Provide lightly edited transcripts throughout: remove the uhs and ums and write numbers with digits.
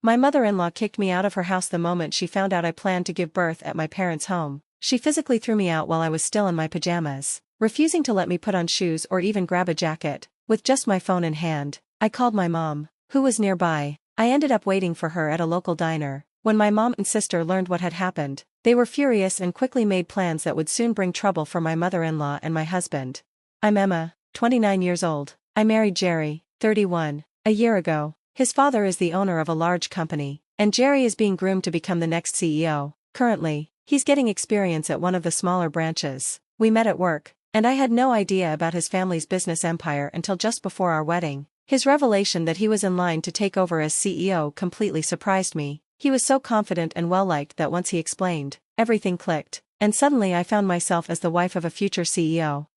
My mother-in-law kicked me out of her house the moment she found out I planned to give birth at my parents' home. She physically threw me out while I was still in my pajamas, refusing to let me put on shoes or even grab a jacket. With just my phone in hand, I called my mom, who was nearby. I ended up waiting for her at a local diner. When my mom and sister learned what had happened, they were furious and quickly made plans that would soon bring trouble for my mother-in-law and my husband. I'm Emma, 29 years old. I married Jerry, 31, a year ago. His father is the owner of a large company, and Jerry is being groomed to become the next CEO. Currently, he's getting experience at one of the smaller branches. We met at work, and I had no idea about his family's business empire until just before our wedding. His revelation that he was in line to take over as CEO completely surprised me. He was so confident and well-liked that once he explained, everything clicked, and suddenly I found myself as the wife of a future CEO.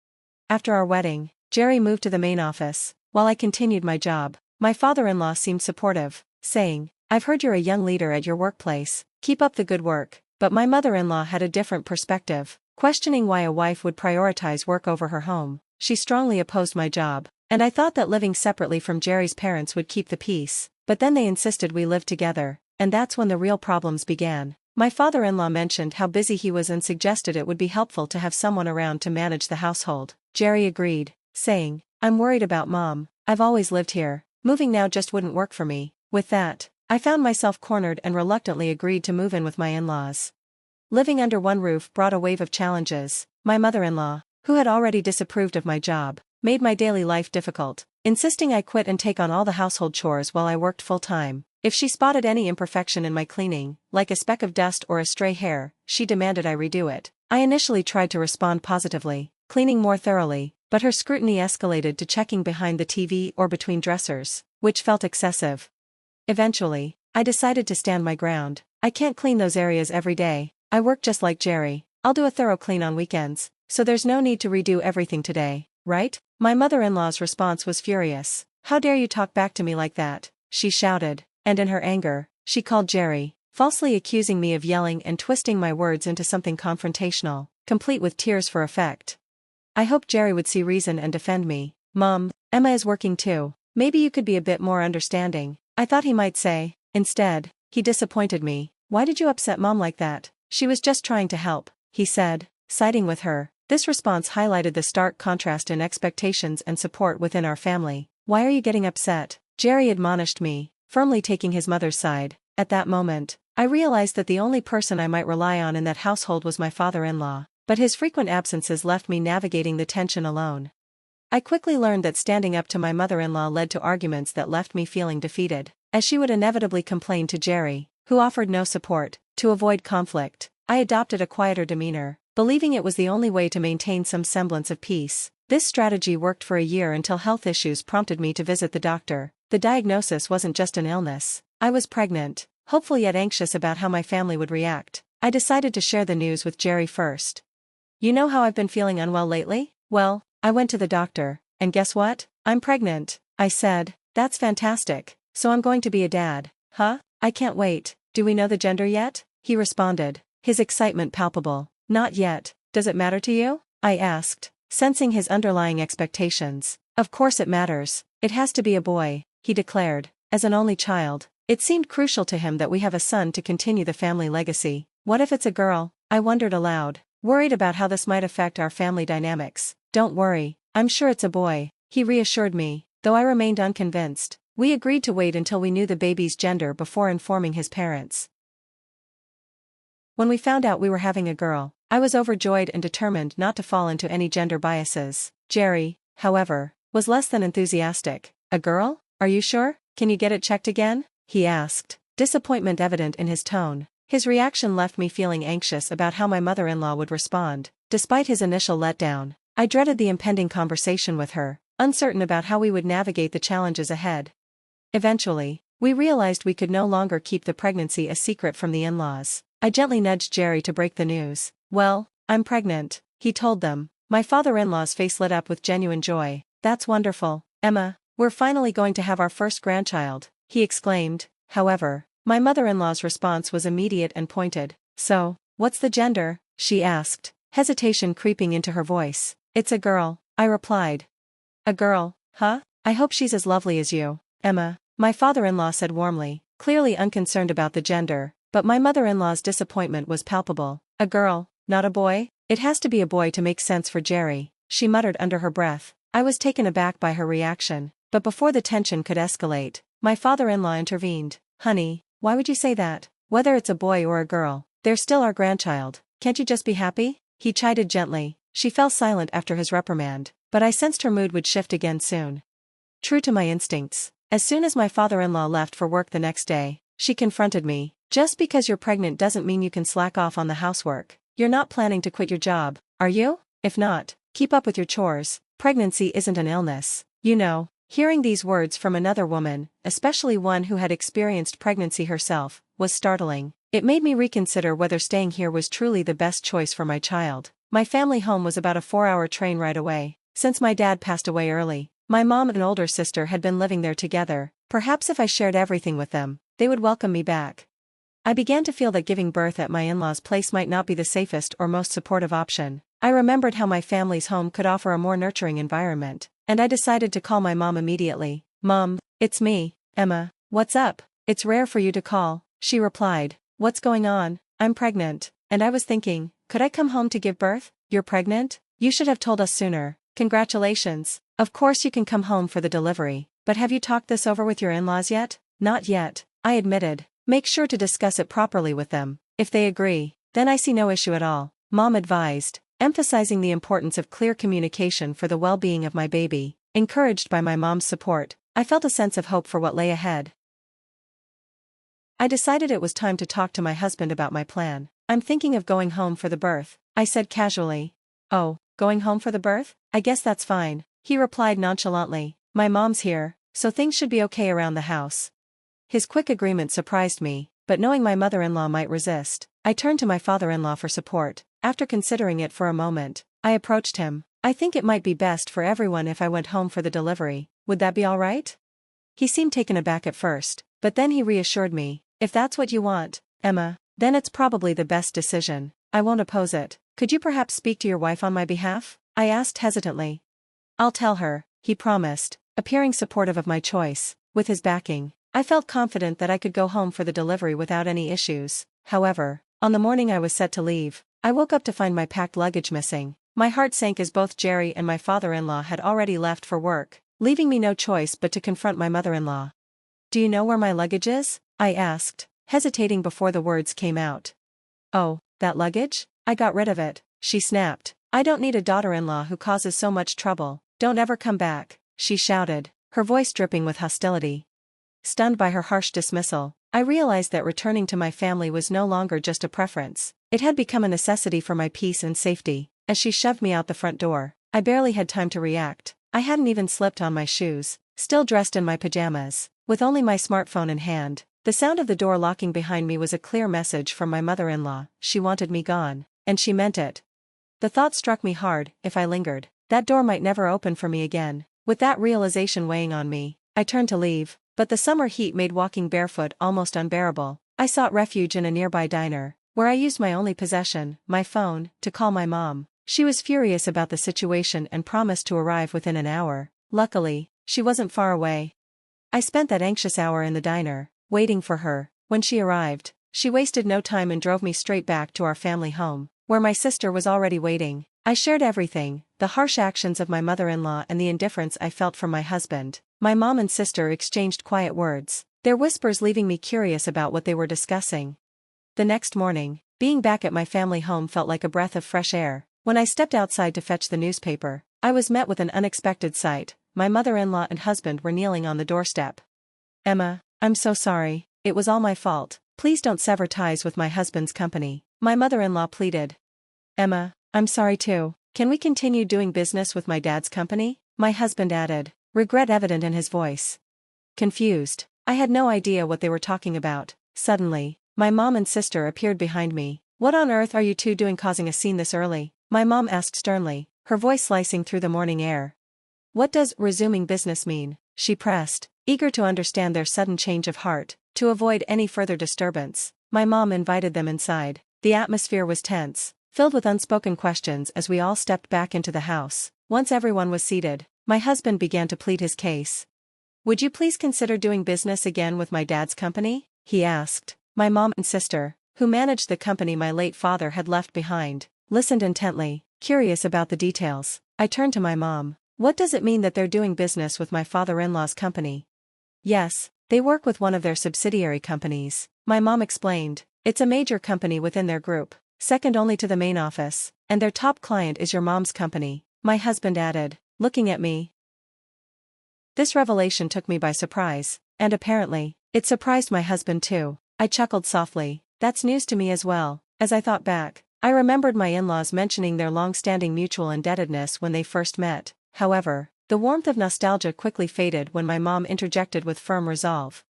After our wedding, Jerry moved to the main office, while I continued my job. My father-in-law seemed supportive, saying, "I've heard you're a young leader at your workplace, keep up the good work." But my mother-in-law had a different perspective, questioning why a wife would prioritize work over her home. She strongly opposed my job, and I thought that living separately from Jerry's parents would keep the peace, but then they insisted we live together. And that's when the real problems began. My father-in-law mentioned how busy he was and suggested it would be helpful to have someone around to manage the household. Jerry agreed, saying, "I'm worried about Mom. I've always lived here. Moving now just wouldn't work for me." With that, I found myself cornered and reluctantly agreed to move in with my in-laws. Living under one roof brought a wave of challenges. My mother-in-law, who had already disapproved of my job, made my daily life difficult, insisting I quit and take on all the household chores while I worked full-time. If she spotted any imperfection in my cleaning, like a speck of dust or a stray hair, she demanded I redo it. I initially tried to respond positively, cleaning more thoroughly, but her scrutiny escalated to checking behind the TV or between dressers, which felt excessive. Eventually, I decided to stand my ground. "I can't clean those areas every day. I work just like Jerry. I'll do a thorough clean on weekends, so there's no need to redo everything today, right?" My mother-in-law's response was furious. "How dare you talk back to me like that?" she shouted. And in her anger, she called Jerry, falsely accusing me of yelling and twisting my words into something confrontational, complete with tears for effect. I hoped Jerry would see reason and defend me. "Mom, Emma is working too. Maybe you could be a bit more understanding," I thought he might say. Instead, he disappointed me. "Why did you upset Mom like that? She was just trying to help," he said, siding with her. This response highlighted the stark contrast in expectations and support within our family. "Why are you getting upset?" Jerry admonished me, firmly taking his mother's side. At that moment, I realized that the only person I might rely on in that household was my father-in-law, but his frequent absences left me navigating the tension alone. I quickly learned that standing up to my mother-in-law led to arguments that left me feeling defeated, as she would inevitably complain to Jerry, who offered no support. To avoid conflict, I adopted a quieter demeanor, believing it was the only way to maintain some semblance of peace. This strategy worked for a year until health issues prompted me to visit the doctor. The diagnosis wasn't just an illness. I was pregnant, hopeful yet anxious about how my family would react. I decided to share the news with Jerry first. "You know how I've been feeling unwell lately? Well, I went to the doctor, and guess what? I'm pregnant," I said. "That's fantastic. So I'm going to be a dad, huh? I can't wait. Do we know the gender yet?" he responded, his excitement palpable. "Not yet. Does it matter to you?" I asked, sensing his underlying expectations. "Of course it matters. It has to be a boy," he declared. As an only child, it seemed crucial to him that we have a son to continue the family legacy. "What if it's a girl?" I wondered aloud, worried about how this might affect our family dynamics. "Don't worry, I'm sure it's a boy," he reassured me, though I remained unconvinced. We agreed to wait until we knew the baby's gender before informing his parents. When we found out we were having a girl, I was overjoyed and determined not to fall into any gender biases. Jerry, however, was less than enthusiastic. "A girl? Are you sure? Can you get it checked again?" he asked, disappointment evident in his tone. His reaction left me feeling anxious about how my mother-in-law would respond. Despite his initial letdown, I dreaded the impending conversation with her, uncertain about how we would navigate the challenges ahead. Eventually, we realized we could no longer keep the pregnancy a secret from the in-laws. I gently nudged Jerry to break the news. "Well, I'm pregnant," he told them. My father-in-law's face lit up with genuine joy. "That's wonderful, Emma. We're finally going to have our first grandchild," he exclaimed. However, my mother-in-law's response was immediate and pointed. "So, what's the gender?" she asked, hesitation creeping into her voice. "It's a girl," I replied. "A girl, huh? I hope she's as lovely as you, Emma," my father-in-law said warmly, clearly unconcerned about the gender, but my mother-in-law's disappointment was palpable. A girl, not a boy? It has to be a boy to make sense for Jerry, she muttered under her breath. I was taken aback by her reaction, but before the tension could escalate, my father-in-law intervened. Honey, why would you say that? Whether it's a boy or a girl, they're still our grandchild. Can't you just be happy? He chided gently. She fell silent after his reprimand, but I sensed her mood would shift again soon. True to my instincts, as soon as my father-in-law left for work the next day, she confronted me. Just because you're pregnant doesn't mean you can slack off on the housework. You're not planning to quit your job, are you? If not, keep up with your chores. Pregnancy isn't an illness, you know. Hearing these words from another woman, especially one who had experienced pregnancy herself, was startling. It made me reconsider whether staying here was truly the best choice for my child. My family home was about a 4-hour train ride away. Since my dad passed away early, my mom and older sister had been living there together. Perhaps if I shared everything with them, they would welcome me back. I began to feel that giving birth at my in-laws' place might not be the safest or most supportive option. I remembered how my family's home could offer a more nurturing environment, and I decided to call my mom immediately. Mom, it's me, Emma. What's up? It's rare for you to call, she replied. What's going on? I'm pregnant, and I was thinking, could I come home to give birth? You're pregnant? You should have told us sooner. Congratulations. Of course you can come home for the delivery, but have you talked this over with your in-laws yet? Not yet, I admitted. Make sure to discuss it properly with them. If they agree, then I see no issue at all, Mom advised, emphasizing the importance of clear communication for the well-being of my baby. Encouraged by my mom's support, I felt a sense of hope for what lay ahead. I decided it was time to talk to my husband about my plan. I'm thinking of going home for the birth, I said casually. Oh, going home for the birth? I guess that's fine, he replied nonchalantly. My mom's here, so things should be okay around the house. His quick agreement surprised me, but knowing my mother-in-law might resist, I turned to my father-in-law for support. After considering it for a moment, I approached him. I think it might be best for everyone if I went home for the delivery. Would that be all right? He seemed taken aback at first, but then he reassured me. If that's what you want, Emma, then it's probably the best decision. I won't oppose it. Could you perhaps speak to your wife on my behalf? I asked hesitantly. I'll tell her, he promised, appearing supportive of my choice. With his backing, I felt confident that I could go home for the delivery without any issues. However, on the morning I was set to leave, I woke up to find my packed luggage missing. My heart sank as both Jerry and my father-in-law had already left for work, leaving me no choice but to confront my mother-in-law. Do you know where my luggage is? I asked, hesitating before the words came out. Oh, that luggage? I got rid of it, she snapped. I don't need a daughter-in-law who causes so much trouble. Don't ever come back, she shouted, her voice dripping with hostility. Stunned by her harsh dismissal, I realized that returning to my family was no longer just a preference. It had become a necessity for my peace and safety. As she shoved me out the front door, I barely had time to react. I hadn't even slipped on my shoes, still dressed in my pajamas, with only my smartphone in hand. The sound of the door locking behind me was a clear message from my mother-in-law. She wanted me gone, and she meant it. The thought struck me hard. If I lingered, that door might never open for me again. With that realization weighing on me, I turned to leave, but the summer heat made walking barefoot almost unbearable. I sought refuge in a nearby diner, where I used my only possession, my phone, to call my mom. She was furious about the situation and promised to arrive within an hour. Luckily, she wasn't far away. I spent that anxious hour in the diner, waiting for her. When she arrived, she wasted no time and drove me straight back to our family home, where my sister was already waiting. I shared everything, the harsh actions of my mother-in-law and the indifference I felt from my husband. My mom and sister exchanged quiet words, their whispers leaving me curious about what they were discussing. The next morning, being back at my family home felt like a breath of fresh air. When I stepped outside to fetch the newspaper, I was met with an unexpected sight. My mother-in-law and husband were kneeling on the doorstep. Emma, I'm so sorry, it was all my fault. Please don't sever ties with my husband's company, my mother-in-law pleaded. Emma, I'm sorry too. Can we continue doing business with my dad's company? My husband added, regret evident in his voice. Confused, I had no idea what they were talking about. Suddenly, my mom and sister appeared behind me. What on earth are you two doing causing a scene this early? My mom asked sternly, her voice slicing through the morning air. What does resuming business mean? She pressed, eager to understand their sudden change of heart. To avoid any further disturbance, my mom invited them inside. The atmosphere was tense, filled with unspoken questions as we all stepped back into the house. Once everyone was seated, my husband began to plead his case. Would you please consider doing business again with my dad's company? he asked. My mom and sister, who managed the company my late father had left behind, listened intently, curious about the details. I turned to my mom. What does it mean that they're doing business with my father-in-law's company? Yes, they work with one of their subsidiary companies, my mom explained. It's a major company within their group, second only to the main office, and their top client is your mom's company, my husband added, looking at me. This revelation took me by surprise, and apparently, it surprised my husband too. I chuckled softly. That's news to me as well. As I thought back, I remembered my in-laws mentioning their long-standing mutual indebtedness when they first met. However, the warmth of nostalgia quickly faded when my mom interjected with firm resolve.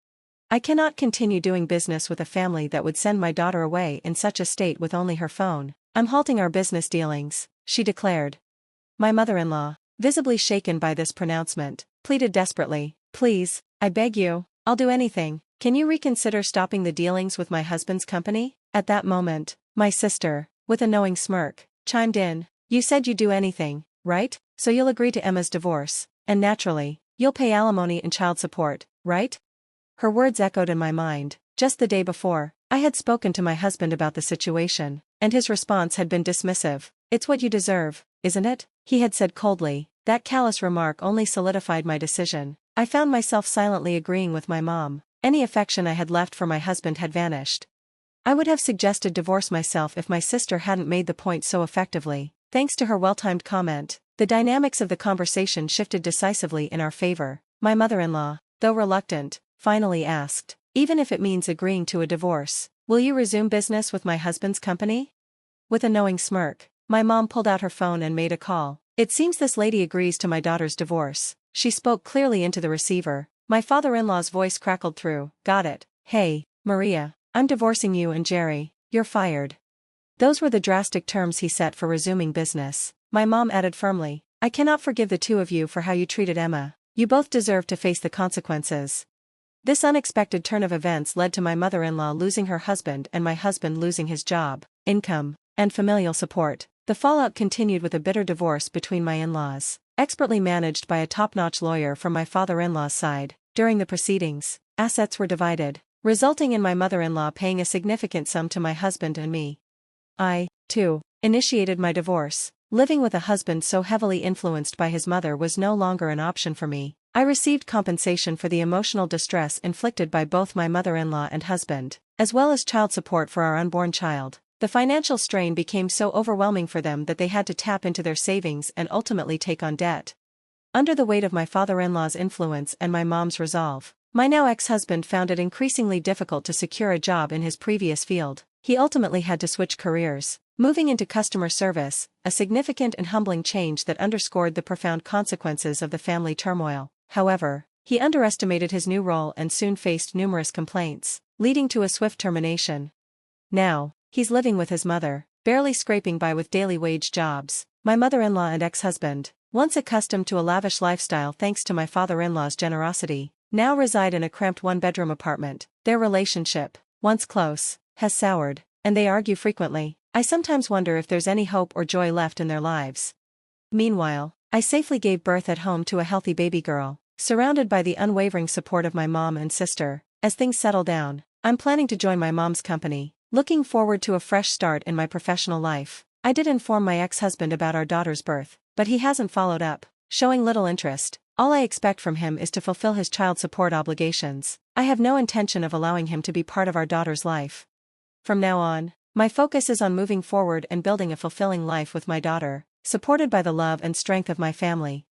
I cannot continue doing business with a family that would send my daughter away in such a state with only her phone. I'm halting our business dealings, she declared. My mother-in-law, visibly shaken by this pronouncement, pleaded desperately, please, I beg you, I'll do anything. Can you reconsider stopping the dealings with my husband's company? At that moment, my sister, with a knowing smirk, chimed in. You said you'd do anything, right? So you'll agree to Emma's divorce, and naturally, you'll pay alimony and child support, right? Her words echoed in my mind. Just the day before, I had spoken to my husband about the situation, and his response had been dismissive. It's what you deserve, isn't it? He had said coldly. That callous remark only solidified my decision. I found myself silently agreeing with my mom. Any affection I had left for my husband had vanished. I would have suggested divorce myself if my sister hadn't made the point so effectively. Thanks to her well-timed comment, the dynamics of the conversation shifted decisively in our favor. My mother-in-law, though reluctant, finally asked, even if it means agreeing to a divorce, will you resume business with my husband's company? With a knowing smirk, my mom pulled out her phone and made a call. It seems this lady agrees to my daughter's divorce. She spoke clearly into the receiver. My father-in-law's voice crackled through. Got it. Hey, Maria, I'm divorcing you and Jerry. You're fired. Those were the drastic terms he set for resuming business. My mom added firmly, I cannot forgive the two of you for how you treated Emma. You both deserve to face the consequences. This unexpected turn of events led to my mother-in-law losing her husband and my husband losing his job, income, and familial support. The fallout continued with a bitter divorce between my in-laws, expertly managed by a top-notch lawyer from my father-in-law's side. During the proceedings, assets were divided, resulting in my mother-in-law paying a significant sum to my husband and me. I, too, initiated my divorce. Living with a husband so heavily influenced by his mother was no longer an option for me. I received compensation for the emotional distress inflicted by both my mother-in-law and husband, as well as child support for our unborn child. The financial strain became so overwhelming for them that they had to tap into their savings and ultimately take on debt. Under the weight of my father-in-law's influence and my mom's resolve, my now ex-husband found it increasingly difficult to secure a job in his previous field. He ultimately had to switch careers, moving into customer service, a significant and humbling change that underscored the profound consequences of the family turmoil. However, he underestimated his new role and soon faced numerous complaints, leading to a swift termination. Now, he's living with his mother, barely scraping by with daily wage jobs. My mother-in-law and ex-husband, once accustomed to a lavish lifestyle thanks to my father-in-law's generosity, now reside in a cramped one-bedroom apartment. Their relationship, once close, has soured, and they argue frequently. I sometimes wonder if there's any hope or joy left in their lives. Meanwhile, I safely gave birth at home to a healthy baby girl, surrounded by the unwavering support of my mom and sister. As things settle down, I'm planning to join my mom's company, looking forward to a fresh start in my professional life. I did inform my ex-husband about our daughter's birth, but he hasn't followed up, showing little interest. All I expect from him is to fulfill his child support obligations. I have no intention of allowing him to be part of our daughter's life. From now on, my focus is on moving forward and building a fulfilling life with my daughter, supported by the love and strength of my family.